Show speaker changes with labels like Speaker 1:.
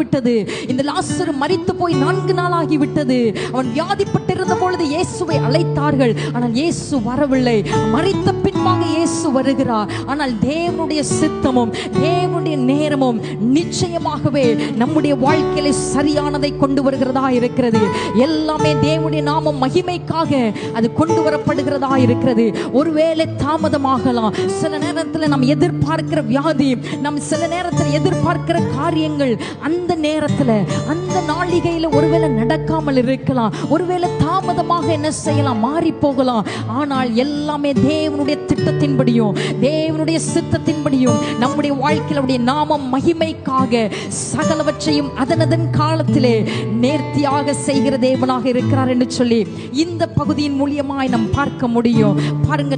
Speaker 1: விட்டது. இந்த லாசரு மரித்து போய் 4 நாள் ஆகிவிட்டது. அவன் வியாதிப்பட்டிருந்த பொழுது இயேசுவை அழைத்தார்கள். ஆனால் இயேசு வரவில்லை. மரித்த பின்பாக இயேசு வருகிறார். ஆனால் தேவனுடைய சித்தமும் தேவனுடைய நேரமும் நிச்சயமாகவே நம்முடைய வாழ்க்கையில சரியானதை கொண்டு வருகிறதா இருக்கிறது. எல்லாமே தேவனுடைய நாமம் மகிமைக்காக அது கொண்டு வரப்படுகிறதா இருக்கிறது. ஒருவேளை தாமதமாகலாம். சில நேரத்தில் நாம் எதிர்பார்க்கிற வியாதி, நாம் சில நேரத்தில் எதிர்பார்க்கிற காரியங்கள் அந்த நேரத்தில் அந்த நாளிகையில ஒருவேளை நடக்காமல் இருக்கலாம். ஒருவேளை தாமதமாக என்ன செய்யலாம், மாறி போகலாம். ஆனால் எல்லாமே தேவனுடைய திட்டத்தின்படியும் தேவனுடைய சித்தத்தின்படியும் நம்முடைய வாழ்க்கையில நாமம் மகிமைக்காக சகலவற்றையும் அதனதன் காலத்திலே நேர்த்தியாக செய்கிற தேவனாக இருக்கிறார் என்று சொல்லி இந்த பகுதியின் மூலியமாய் நாம் பார்க்க முடியும். பாருங்க.